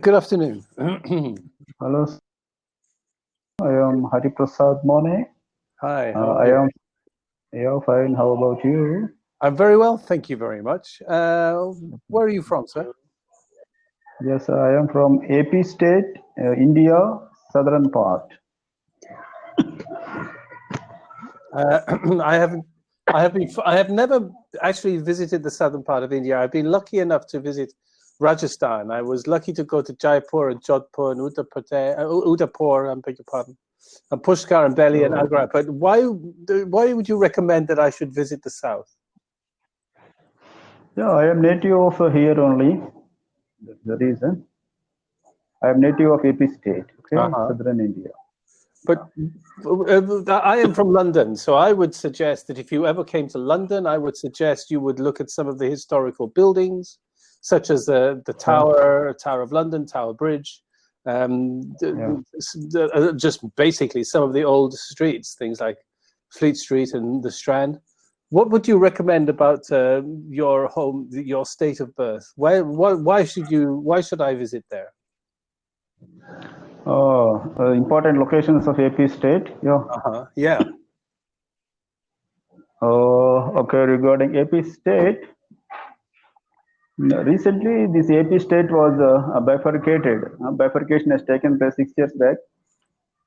Good afternoon. Hello, I am Hariprasad Mone. Hi, how are I you? am fine. How about you? I'm very well, thank you very much. Where are you from, sir? Yes, I am from AP State, India, southern part. I haven't. I have never actually visited the southern part of India. I've been lucky enough to visit Rajasthan. I was lucky to go to Jaipur and Jodhpur and Udaipur, I beg your pardon, and Pushkar and Delhi and Agra. But why would you recommend that I should visit the south? Yeah, I am native of here only. That's the reason. I am native of AP State, okay, Uh-huh. southern India. But I am from London, so I would suggest that if you ever came to London, I would suggest you would look at some of the historical buildings, such as the Yeah, Tower of London, Tower Bridge, yeah. just basically some of the old streets, things like Fleet Street and the Strand. What would you recommend about your home, your state of birth? Why should I visit there? Important locations of AP State. Yeah. Uh-huh. Yeah. Okay, regarding AP State, recently this AP State was bifurcated. Bifurcation has taken place 6 years back.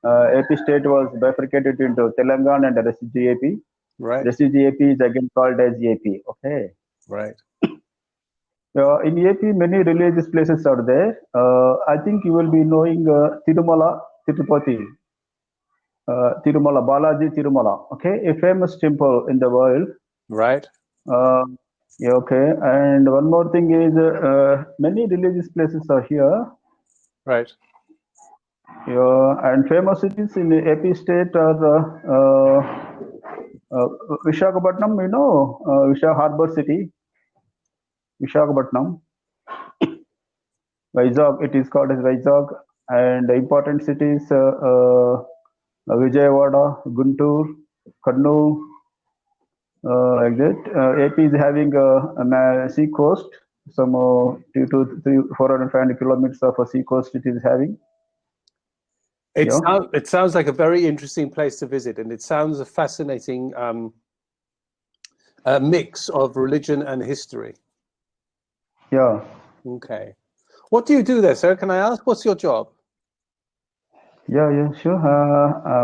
AP state was bifurcated into Telangana and Refugee AP. Right. Refugee AP is again called as AP. Okay. Right. In AP, many religious places are there. I think you will be knowing Tirumala, Tirupati, Tirumala, Balaji Tirumala. Okay, a famous temple in the world. Right. Uh, yeah, okay. And one more thing is many religious places are here. Right. And famous cities in the AP state are Visakhapatnam, Visakha Harbor City, Visakhapatnam, Vizag, it is called as Vizag, and important cities Vijayawada, Guntur, Kannur, like that. AP is having a sea coast, some 2 to 3, 400, 500 kilometers of a sea coast it is having. It sounds like a very interesting place to visit, and it sounds a fascinating mix of religion and history. Yeah. Okay. What do you do there, sir? Can I ask? What's your job? Yeah, sure.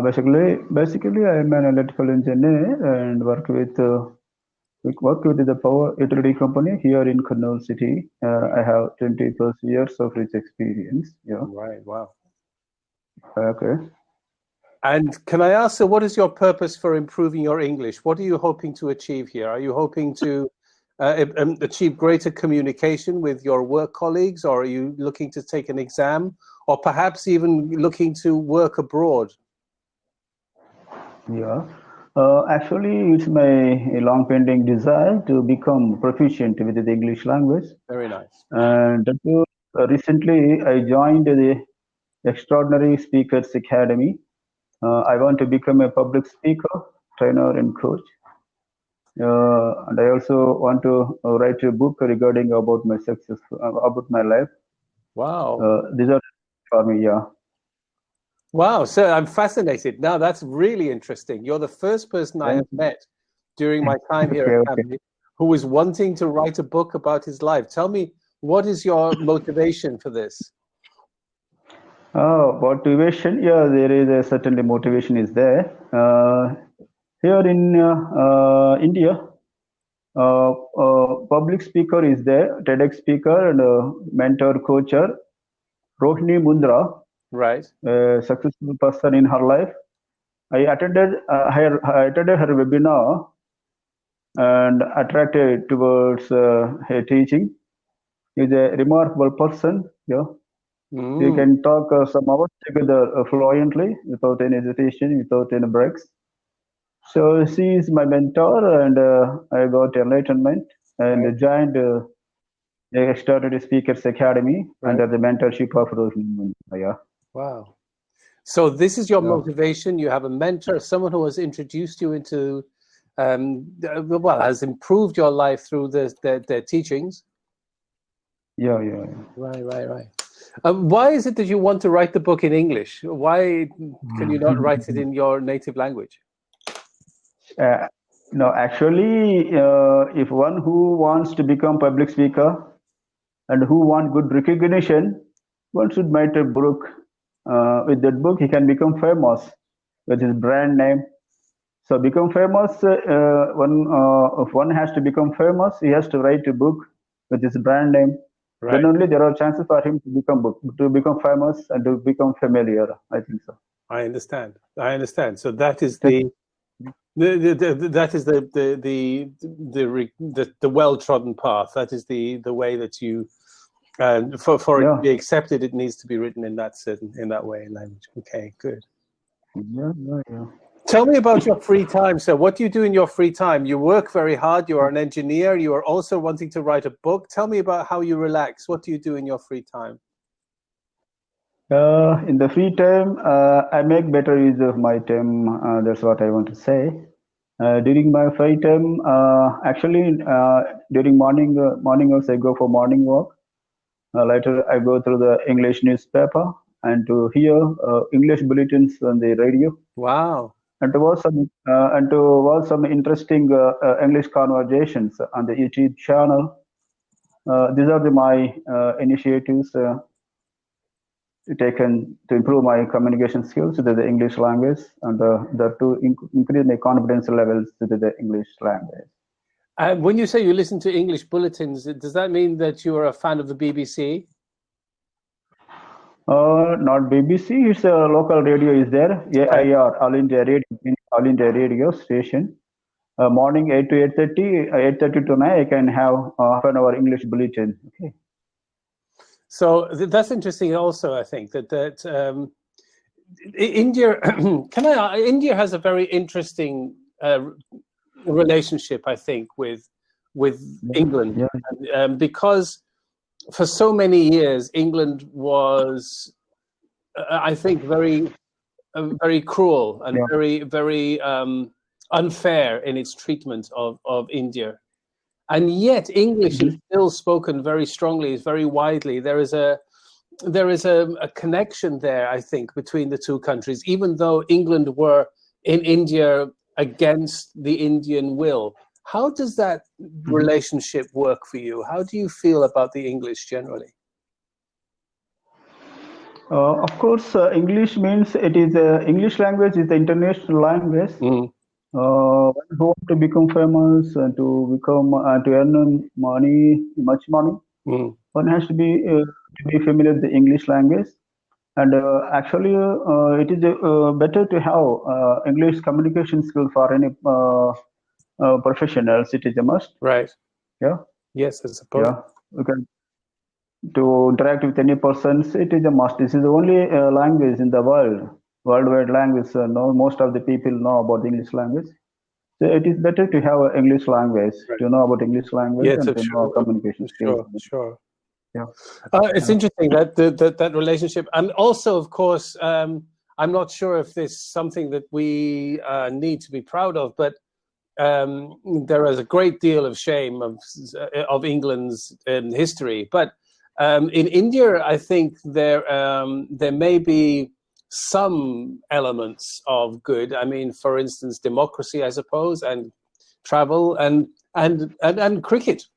Basically, I am an electrical engineer and work with the power utility company here in Kurnool city. I have 20 plus years of rich experience. Yeah. Right. Wow. Okay. And can I ask, sir, what is your purpose for improving your English? What are you hoping to achieve here? Are you hoping to achieve greater communication with your work colleagues, or are you looking to take an exam, or perhaps even looking to work abroad? Yeah. Actually, it's my long pending desire to become proficient with the English language. Very nice. And recently, I joined the Extraordinary Speakers Academy. I want to become a public speaker, trainer, and coach. And I also want to write a book regarding about my success, about my life. Wow. These are for me, yeah. Wow, sir, I'm fascinated. Now, that's really interesting. You're the first person I have met during my time here at Cambly who was wanting to write a book about his life. Tell me, what is your motivation for this? Motivation, yeah, there is certainly motivation is there. Here in India, public speaker is there, TEDx speaker and mentor coacher, Rohini Mundra, right? A successful person in her life. I attended her webinar and attracted towards her teaching. Is a remarkable person. Yeah, we can talk some hours together fluently without any hesitation, without any breaks. So she is my mentor, and I got enlightenment and joined the Extraordinary Speakers Academy under the mentorship of Rohini. Yeah. Wow. So this is your motivation. You have a mentor, someone who has introduced you into, has improved your life through their teachings. Yeah. Right. Why is it that you want to write the book in English? Why can you not write it in your native language? No, actually, if one who wants to become public speaker and who want good recognition, one should write a book. With that book, he can become famous with his brand name. So become famous, if one has to become famous, he has to write a book with his brand name. Right. Then only there are chances for him to become famous and to become familiar. I think so. I understand. So that is the well-trodden path. That is the way that you for it to be accepted, it needs to be written in that way in language. Okay, good. Yeah. Tell me about your free time. So what do you do in your free time? You work very hard. You are an engineer. You are also wanting to write a book. Tell me about how you relax. What do you do in your free time? In the free time, I make better use of my time. That's what I want to say. During my free time, actually, during morning hours, I go for morning walk. Later, I go through the English newspaper and to hear English bulletins on the radio. Wow. And to watch some interesting English conversations on the YouTube channel. These are my initiatives taken to improve my communication skills to the English language and to increase my confidence levels to the English language. When you say you listen to English bulletins, does that mean that you are a fan of the BBC? Not BBC. It's a local radio is there. AIR, All India Radio station. Morning 8 to 8:30, 8:30 to 9. I can have half an hour English bulletin. Okay. So that's interesting. Also, I think that India India has a very interesting relationship, I think, with England, because for so many years England was, I think, very cruel and very unfair in its treatment of India. And yet English is still spoken very strongly, very widely. There is a connection there, I think, between the two countries, even though England were in India against the Indian will. How does that relationship work for you? How do you feel about the English generally? Of course, English means it is English language is the international language. One who want to become famous and to earn much money, one has to be familiar with the English language. And actually, it is better to have English communication skill for any professionals. It is a must. Right. Yeah. Yes, I suppose. Yeah. To interact with any persons, it is a must. This is the only language in the worldwide language. Most of the people know about the English language. So it is better to have an English language, to know about English language and to know communication skills. Sure. Yeah. It's interesting that relationship. And also, of course, I'm not sure if this is something that we need to be proud of, but there is a great deal of shame of England's history. But in India, I think there may be some elements of good. I mean, for instance, democracy, I suppose, and travel and cricket.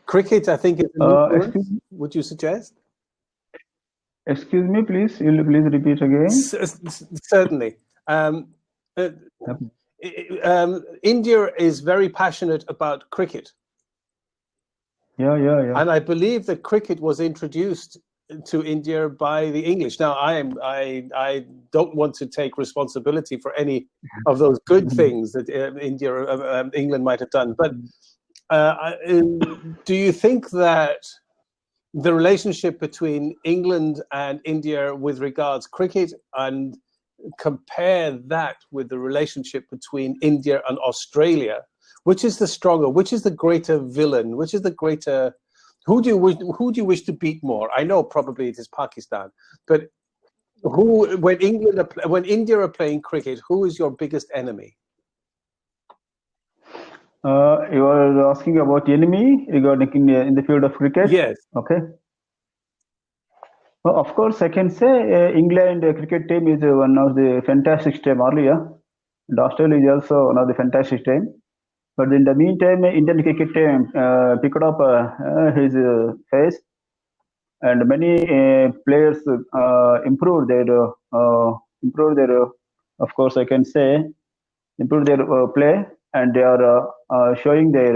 Cricket, I think, is would you suggest? Excuse me, please. Will you please repeat again? Certainly. India is very passionate about cricket. Yeah. And I believe that cricket was introduced to India by the English. Now, I don't want to take responsibility for any of those good things that England might have done, but do you think that the relationship between England and India with regards cricket, and compare that with the relationship between India and Australia, which is the stronger, which is the greater villain, which is the greater, who do you wish to beat more? I know probably it is Pakistan, but when India are playing cricket, who is your biggest enemy? You are asking about enemy regarding in the field of cricket. Yes. Okay. Well, of course, I can say England cricket team is one of the fantastic team earlier, and Australia is also one of the fantastic team. But in the meantime, Indian cricket team picked up his face, and many players improved their. Of course, I can say improve their play, and they are showing their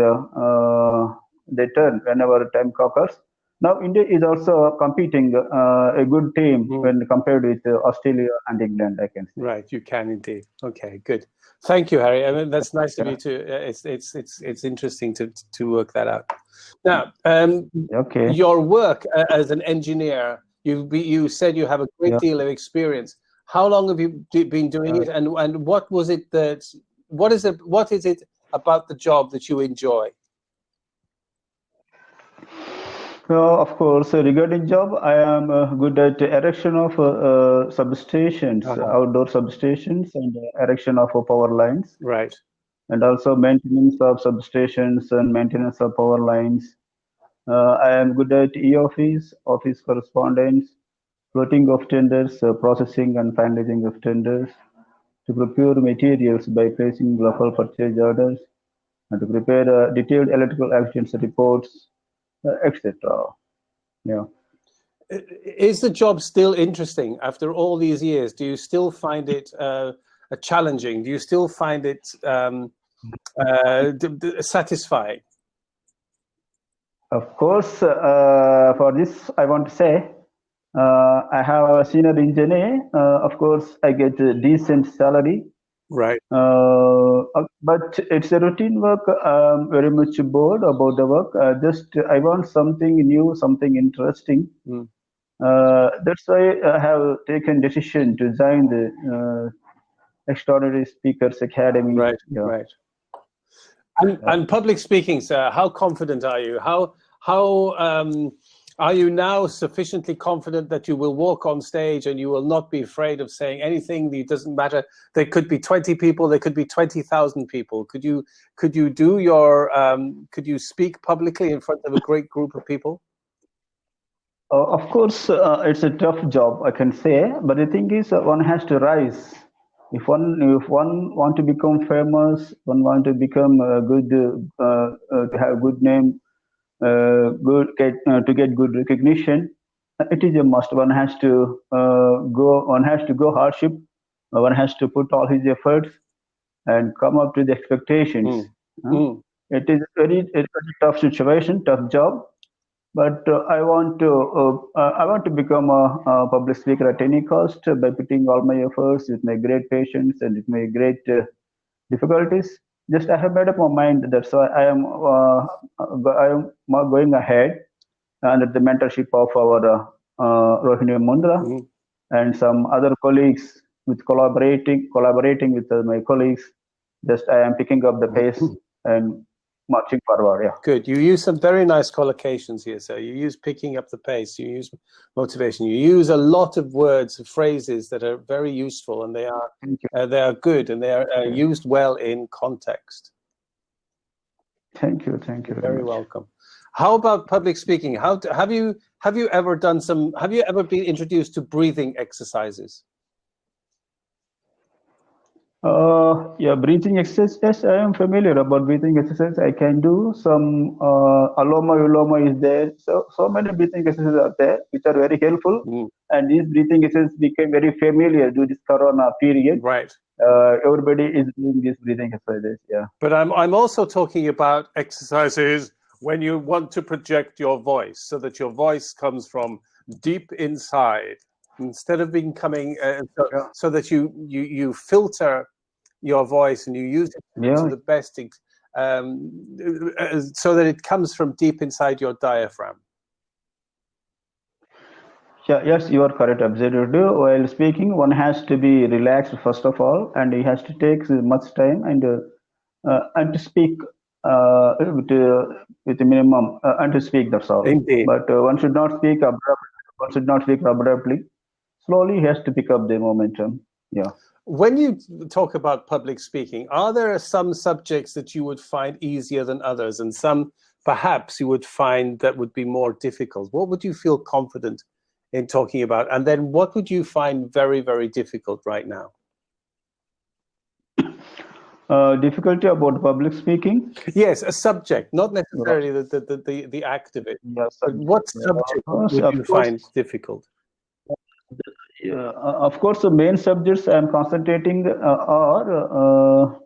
turn whenever time occurs. Now India is also competing a good team when compared with Australia and England, I can say. Right, you can indeed. Okay, good. Thank you, Harry. I mean, that's nice of you to. It's interesting to work that out. Now, Okay. your work as an engineer, you said you have a great deal of experience. How long have you been doing it, and what was it that what is it about the job that you enjoy? Of course, regarding job, I am good at erection of substations, outdoor substations, and erection of power lines. Right. And also maintenance of substations and maintenance of power lines. I am good at e-office, office correspondence, floating of tenders, processing and finalizing of tenders, to procure materials by placing local purchase orders, and to prepare detailed electrical actions reports, etc. Yeah. Is the job still interesting after all these years? Do you still find it challenging? Do you still find it satisfying? Of course, for this, I want to say I have a senior engineer. Of course, I get a decent salary. Right. But it's a routine work. I'm very much bored about the work. I want something new, something interesting. That's why I have taken decision to join the Extraordinary Speakers Academy. Right. Right. And public speaking, sir, how confident are you? How are you now sufficiently confident that you will walk on stage and you will not be afraid of saying anything? It doesn't matter. There could be 20 people. There could be 20,000 people. Could you do your could you speak publicly in front of a great group of people? Of course, it's a tough job, I can say. But the thing is, one has to rise. If one want to become famous, one want to become good, to have good name, to get good recognition, it is a must. One has to go hardship. One has to put all his efforts and come up to the expectations. It is a very tough situation, tough job. But I want to become a public speaker at any cost by putting all my efforts with my great patience and with my great difficulties. Just I have made up my mind. That's why I am going ahead under the mentorship of our Rohini Mundra and some other colleagues, with collaborating with my colleagues. Just I am picking up the pace and marching forward. Yeah. Good. You use some very nice collocations here, sir. You use picking up the pace. You use motivation. You use a lot of words, phrases that are very useful, and they are good, and they are used well in context. Thank you. You're very welcome. How about public speaking? Have you ever been introduced to breathing exercises? Breathing exercise. Yes, I am familiar about breathing exercise. I can do some aloma uloma is there. So many breathing exercises are there which are very helpful. And these breathing exercises became very familiar during this Corona period. Right. Everybody is doing these breathing exercises. Yeah. But I'm also talking about exercises when you want to project your voice, so that your voice comes from deep inside, instead of becoming so that you filter your voice and you use it to the best, so that it comes from deep inside your diaphragm. Yeah, yes, you are correct. Absolutely. While speaking, one has to be relaxed first of all, and he has to take much time and to speak with a minimum and to speak. That's all. Indeed. But one should not speak abruptly. One should not speak abruptly. Slowly, he has to pick up the momentum. Yeah. When you talk about public speaking, are there some subjects that you would find easier than others, and some perhaps you would find that would be more difficult? What would you feel confident in talking about? And then what would you find very, very difficult right now? Difficulty about public speaking? Yes, a subject, not necessarily the act of it. Yes, But what subject would you find difficult? Of course, the main subjects I'm concentrating are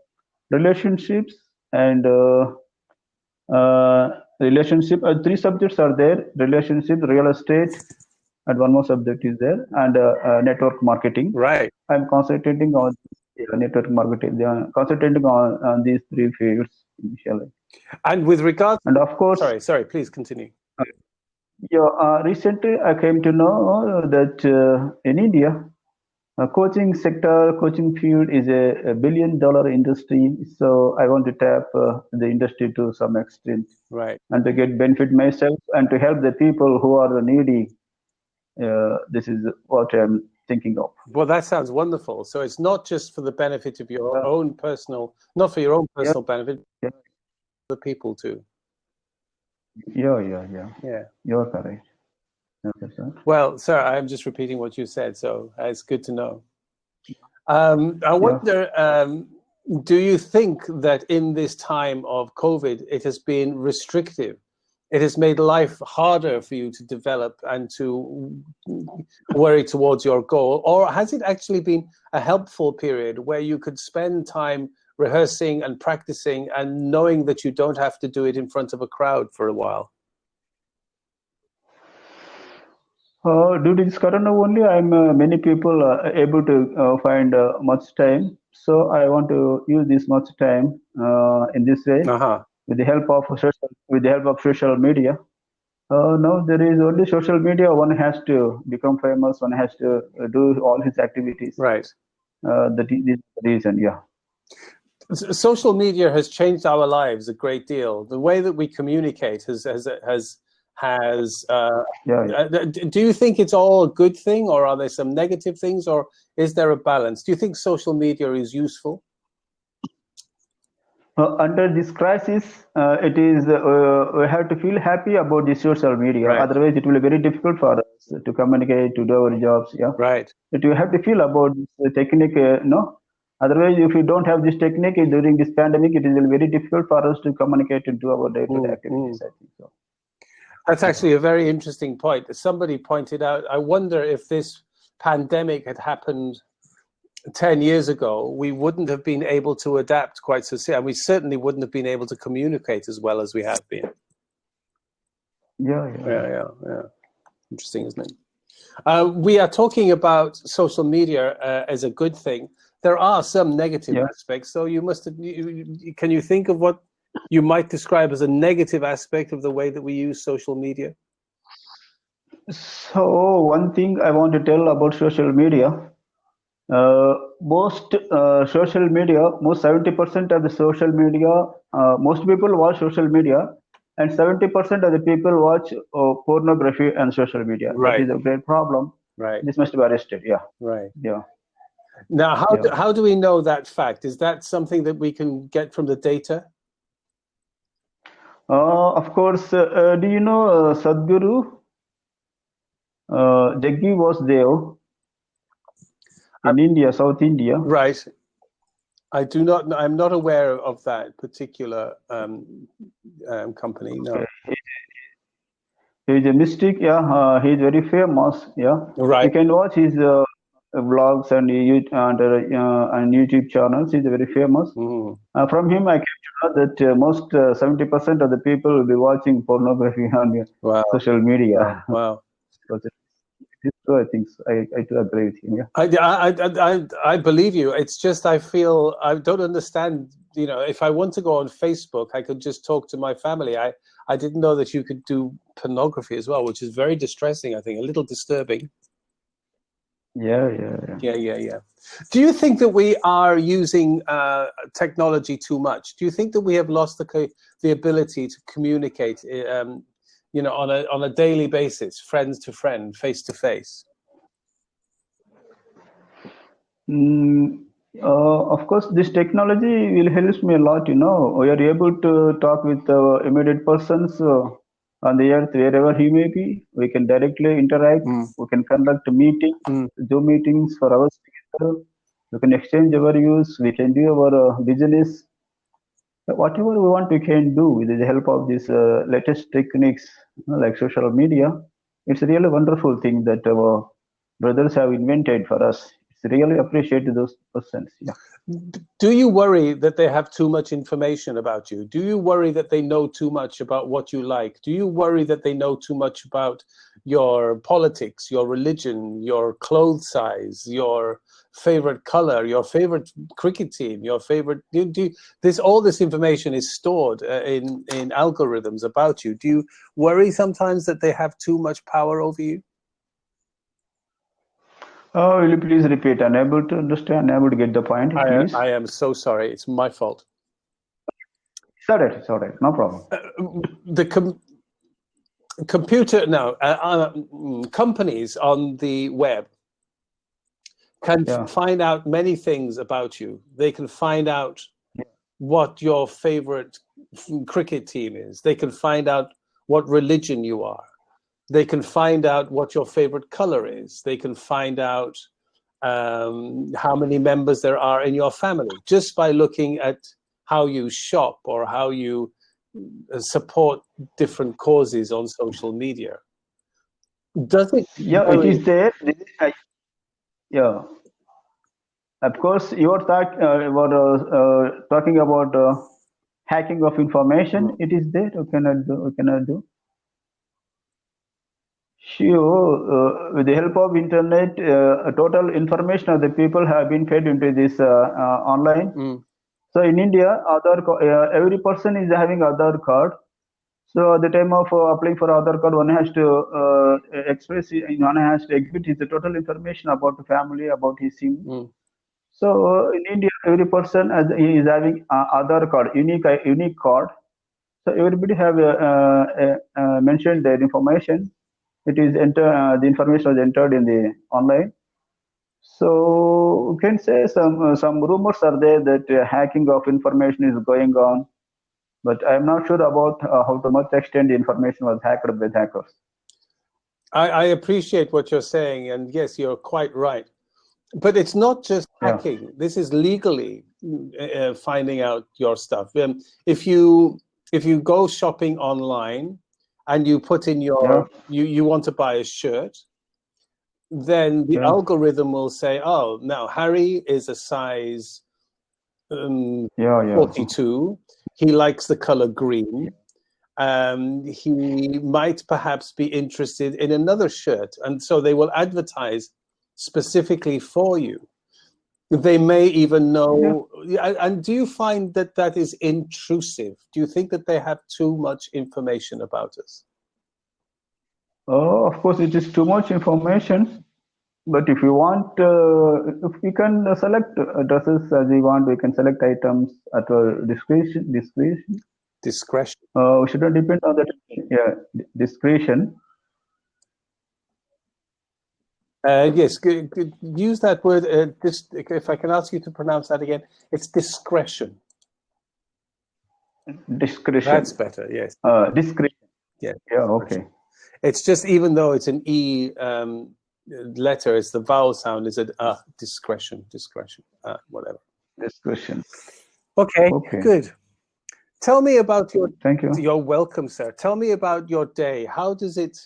relationships and relationship. Three subjects are there: relationship, real estate, and one more subject is there, and network marketing. Right. I'm concentrating on network marketing. They are concentrating on these three fields initially. And with regard, and of course, sorry, please continue. Recently I came to know that in India, coaching sector, coaching field is a $1 billion industry. So I want to tap the industry to some extent, right, and to get benefit myself and to help the people who are needy. This is what I'm thinking of. Well, that sounds wonderful. So it's not just for the benefit of your own personal, not for your own personal benefit, but for the people too. Yeah. You're correct. Okay, sir. Well, sir, I'm just repeating what you said, so it's good to know. I wonder, do you think that in this time of COVID, it has been restrictive? It has made life harder for you to develop and to worry towards your goal? Or has it actually been a helpful period where you could spend time rehearsing and practicing and knowing that you don't have to do it in front of a crowd for a while? Due to this corona only, many people are able to find much time. So I want to use this much time in this way with the help of social media. Now there is only social media. One has to become famous. One has to do all his activities. Right. This is the reason. Yeah. Social media has changed our lives a great deal. The way that we communicate has do you think it's all a good thing, or are there some negative things, or is there a balance? Do you think social media is useful? Under this crisis, it is we have to feel happy about the social media. Right. Otherwise, it will be very difficult for us to communicate, to do our jobs. Yeah. Right. But you have to feel about this technique. No. Otherwise, if you don't have this technique during this pandemic, it is very difficult for us to communicate and do our day-to-day activities. I think so. That's actually a very interesting point. Somebody pointed out, I wonder if this pandemic had happened 10 years ago, we wouldn't have been able to adapt quite so soon. And we certainly wouldn't have been able to communicate as well as we have been. Yeah. Interesting, isn't it? We are talking about social media as a good thing. There are some negative aspects. So can you think of what you might describe as a negative aspect of the way that we use social media? So one thing I want to tell about social media, most social media, most 70% of the social media, most people watch social media, and 70% of the people watch pornography and social media. Right. That is a great problem. Right. This must be arrested. Yeah. Right. Yeah. Now, how do we know that fact? Is that something that we can get from the data? Of course. Do you know Sadhguru? Jaggi was there in India, South India. Right. I do not. I'm not aware of that particular company. No. Okay. He's a mystic. Yeah. He's very famous. Yeah. Right. You can watch his vlogs and YouTube channels. He's very famous. From him, I came to know that most 70% of the people will be watching pornography on social media. Wow. So I think I do agree with him. Yeah. I believe you. It's just I feel I don't understand. You know, if I want to go on Facebook, I could just talk to my family. I didn't know that you could do pornography as well, which is very distressing. I think a little disturbing. Yeah. Do you think that we are using technology too much? Do you think that we have lost the ability to communicate, on a daily basis, friends to friend, face to face? Of course, this technology will help me a lot. We are able to talk with immediate persons on the earth, wherever he may be. We can directly interact. We can conduct meetings, Zoom meetings for hours together. We can exchange our views. We can do our business. Whatever we want, we can do with the help of these latest techniques, like social media. It's a really wonderful thing that our brothers have invented for us. It's really appreciate those persons. Yeah. Do you worry that they have too much information about you? Do you worry that they know too much about what you like? Do you worry that they know too much about your politics, your religion, your clothes size, your favorite color, your favorite cricket team, your favorite? All this information is stored in algorithms about you. Do you worry sometimes that they have too much power over you? Will you please repeat? Unable to understand, unable to get the point, please. I am so sorry. It's my fault. It's all right. No problem. Computer now, companies on the web can find out many things about you. They can find out what your favorite cricket team is. They can find out what religion you are. They can find out what your favorite color is. They can find out how many members there are in your family just by looking at how you shop or how you support different causes on social media. Does it? Yeah, it is there. Yeah. Of course, you are talking about hacking of information. It is there. We cannot do. Sure, with the help of internet, total information of the people have been fed into this online. So in India, every person is having Aadhaar card. So at the time of applying for Aadhaar card, one has to exhibit his total information about the family, about his SIM. So in India, every person is having Aadhaar card, unique card. So everybody have mentioned their information. It is the information was entered in the online. So we can say some rumors are there that hacking of information is going on, but I'm not sure about how to much extent the information was hacked by hackers. I appreciate what you're saying, and yes, you're quite right. But it's not just hacking. Yeah. This is legally finding out your stuff. If you go shopping online and you put in your you want to buy a shirt, then the algorithm will say, oh, now Harry is a size 42. He likes the color green. He might perhaps be interested in another shirt. And so they will advertise specifically for you. They may even know. And do you find that that is intrusive? Do you think that they have too much information about us? Oh, of course, it is too much information. But if you want, if we can select dresses as we want, we can select items at our discretion. Discretion. We shouldn't depend on that. Yeah, discretion. Yes, use that word. If I can ask you to pronounce that again, it's discretion. Discretion. That's better. Yes. Discretion. Yeah. Yeah. Okay. It's just, even though it's an E letter, it's the vowel sound. Is it discretion? Discretion. Whatever. Discretion. Okay. Good. Tell me about your. Thank you. You're welcome, sir. Tell me about your day. How does it?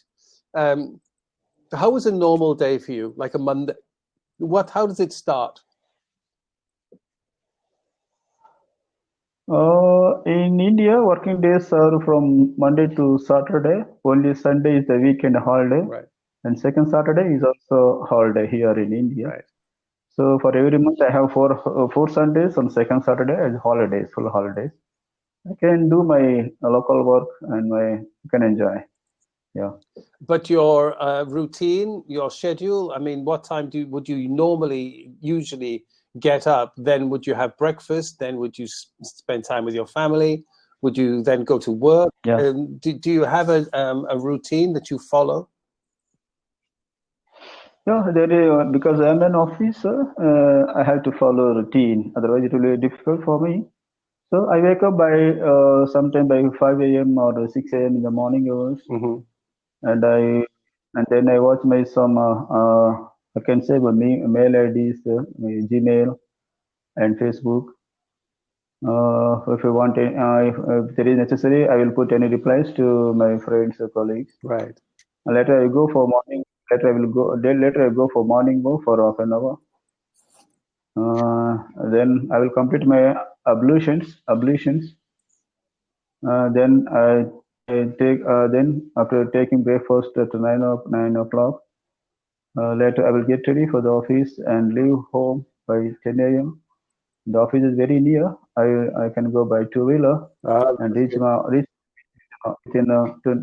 How was a normal day for you? Like a Monday? How does it start? In India, working days are from Monday to Saturday. Only Sunday is the weekend holiday. Right. And second Saturday is also holiday here in India. Right. So for every month, I have four Sundays on second Saturday as holidays, full holidays. I can do my local work and can enjoy. Yeah. But your routine, your schedule, I mean, what time would you usually get up? Then would you have breakfast? Then would you spend time with your family? Would you then go to work? Yeah. Do you have a routine that you follow? Yeah, there is, because I'm an officer, I have to follow routine. Otherwise, it will be difficult for me. So I wake up by sometime by 5 a.m. or 6 a.m. in the morning hours, Hmm. and then I watch my some I can say my mail IDs, my Gmail and Facebook. If I want, if there is necessary, I will put any replies to my friends or colleagues. Right. Later I go for morning. Later I will go. Then later I go for morning walk for half an hour. Then I will complete my ablutions. Then I take then after taking breakfast at 9 o'clock. Later I will get ready for the office and leave home by 10 a.m. The office is very near. I can go by two-wheeler and That's reach good. within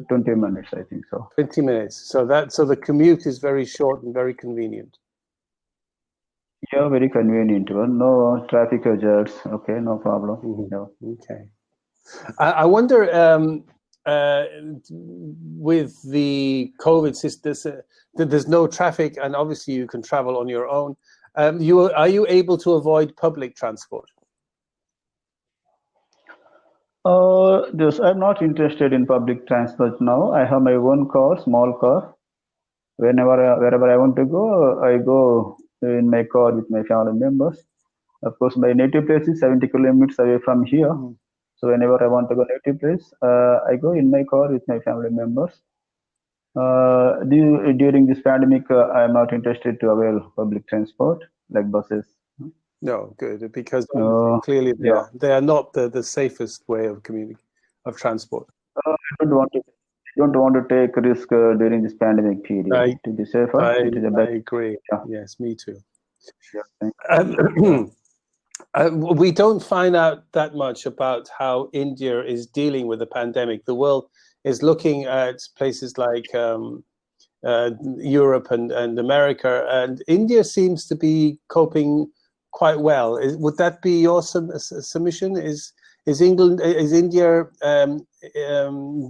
20 minutes, I think so. 20 minutes. So the commute is very short and very convenient. Yeah, very convenient one. No traffic hazards. Okay, no problem. Mm-hmm. Yeah. Okay. I wonder, with the COVID system, there's no traffic, and obviously you can travel on your own. Are you able to avoid public transport? I'm not interested in public transport now. I have my own car, small car. Wherever I want to go, I go in my car with my family members. Of course, my native place is 70 kilometers away from here. Mm. So whenever I want to go native place, I go in my car with my family members. During this pandemic, I am not interested to avail public transport like buses. No, good, because obviously, clearly Yeah, they are not the safest way of transport. I don't want to take risk during this pandemic period. I To be safer, it is the I best. agree. Yeah, Yes, me too. yeah, yeah. We don't find out that much about how India is dealing with the pandemic. The world is looking at places like Europe and America, and India seems to be coping quite well. Would that be your submission? Is India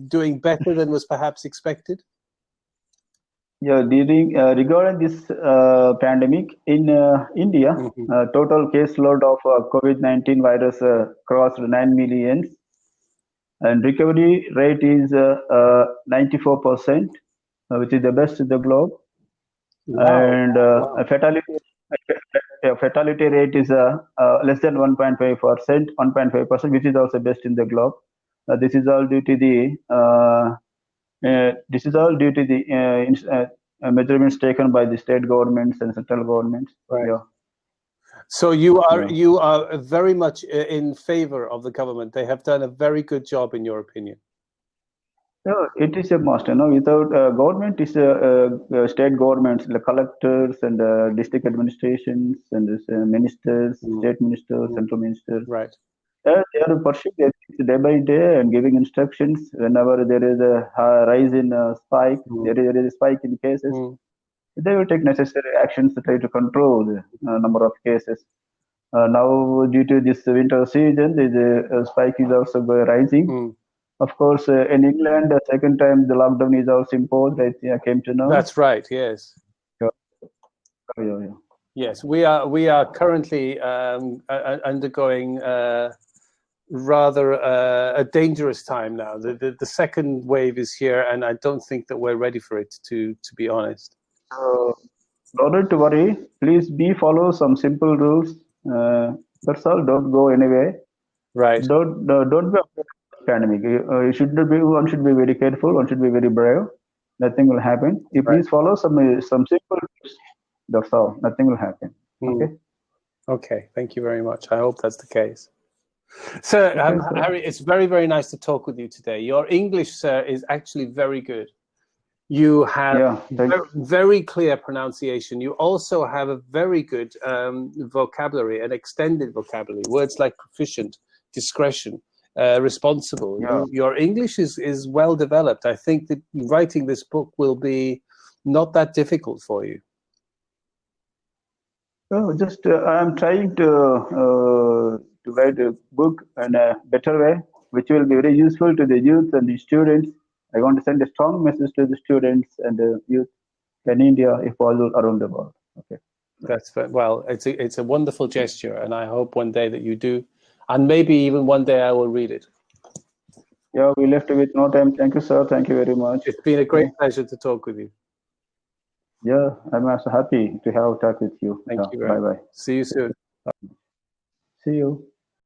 doing better than was perhaps expected? Yeah, regarding this pandemic in India, Mm-hmm. total caseload of COVID-19 virus crossed 9 million, and recovery rate is 94%, which is the best in the globe. Wow. And Wow. fatality rate is less than 1.5%, 1.5%, which is also best in the globe. This is all due to the measurements taken by the state governments and central governments. Right. Yeah. So you are very much in favor of the government. They have done a very good job, in your opinion. Yeah, it is a must. Without government, is state governments, the collectors and district administrations and this, ministers, state ministers, central ministers. Right. They are pursuing their things day by day and giving instructions whenever there is a rise in spike. There is a spike in cases. They will take necessary actions to try to control the number of cases. Now, due to this winter season, the spike is also rising. Of course, in England, the second time the lockdown is also imposed. I came to know. That's right. Yes. Yeah. Yes, we are currently undergoing rather a dangerous time now. The second wave is here, and I don't think that we're ready for it. To be honest. Don't need to worry. Please follow some simple rules. That's all. Don't go anywhere. Right. Don't be afraid of pandemic. You should be. One should be very careful. One should be very brave. Nothing will happen. You please follow some simple rules. That's all. Nothing will happen. Okay. Okay. Thank you very much. I hope that's the case. Sir, Harry, it's very, very nice to talk with you today. Your English, sir, is actually very good. You have very clear pronunciation. You also have a very good vocabulary, an extended vocabulary. Words like proficient, discretion, responsible. Yeah. Your English is well developed. I think that writing this book will be not that difficult for you. Just I am trying to write a book in a better way, which will be very useful to the youth and the students. I want to send a strong message to the students and the youth. in India, if possible, around the world. Okay. That's well. It's a wonderful gesture, and I hope one day that you do, and maybe even one day I will read it. Yeah, we left with no time. Thank you, sir. Thank you very much. It's been a great pleasure to talk with you. Yeah, I'm also happy to have talk with you. Thank you. Bye bye. See you soon. See you.